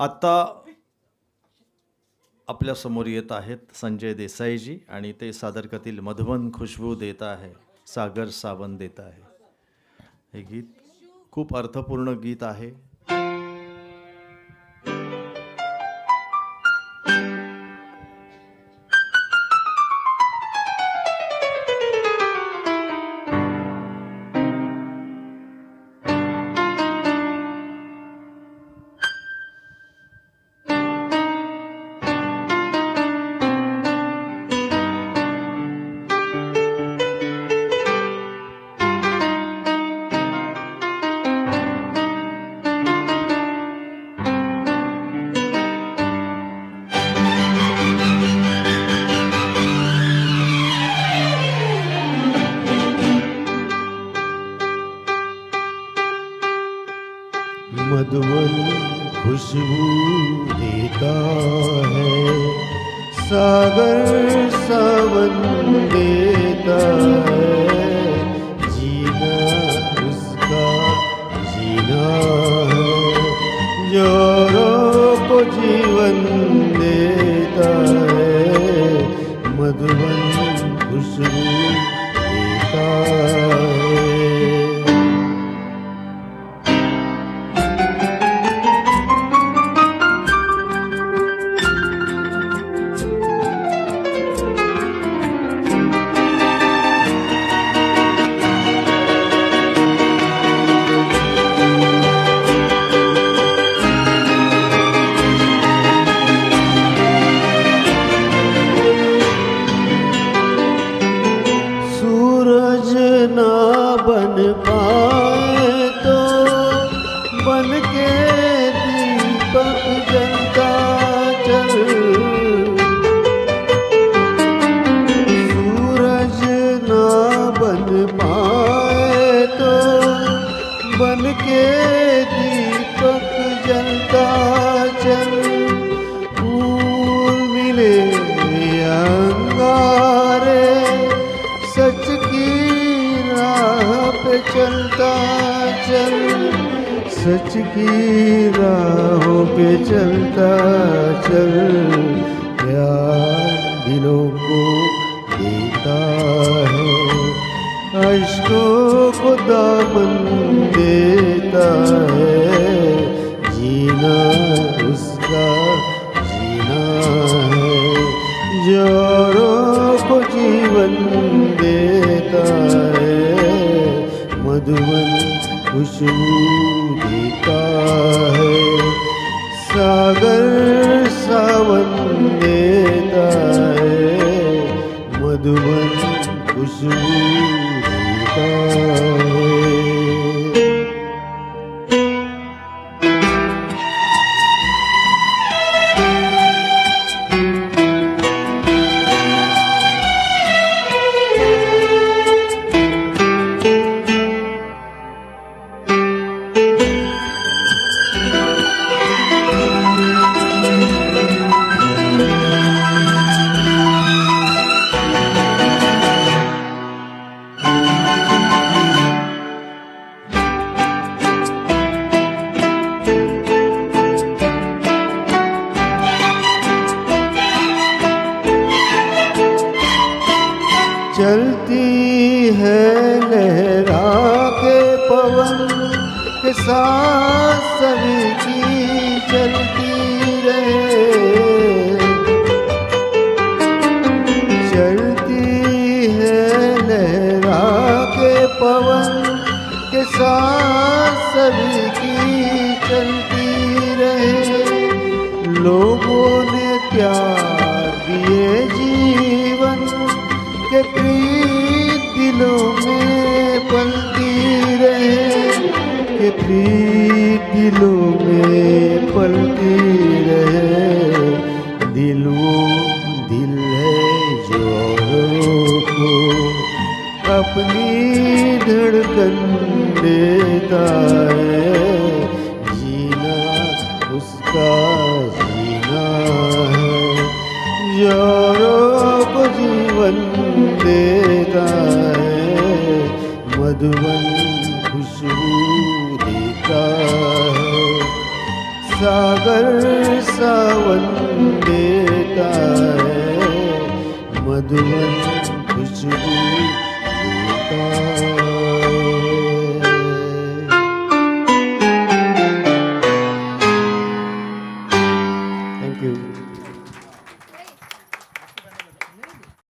आत्ता आपल्यासमोर येत आहेत संजय देसाईजी आणि ते सादर करतील मधुबन खुशबू देता है सागर सावन देता है. हे गीत खूप अर्थपूर्ण गीत आहे. मधुबन खुशबू देता है सागर सावन देता है. जीना उसका जीना है जोरों को जीवन देता है. मधुबन खुशबू देता है. सूरज ना बन पाए तो बन के दीपक जलता चल. सूरज ना बन पाए तो बन के दीपक जलता चल. फूल मिले अंगारे सच की राह पे चलता चल. सच की राहों पे चलता चल. प्यार दिलों को देता है अश्कों को दामन देता है. जीना उसका जीना है जोरों को जीवन देता है. मधुबन खुशबू देता है सागर सावन देता है. मधुबन खुशबू देता है. चलती है लहरा के पवन के साथ सभी की चलती रहे. चलती है लहरा के पवन के साथ सभी की चलती रहे. लोगों ने त्याग दिए जीवन के प्रीत दिलों में पलती रहे. के प्रीत दिलों में पलती रहे. दिल वो दिल है जो औरों को अपनी धड़कन देता है. जीना उसका जीना है जोरों को जीवन देता है. मधुबन खुशबू देता है सागर सावन देता है, मधुवन खुशबू देता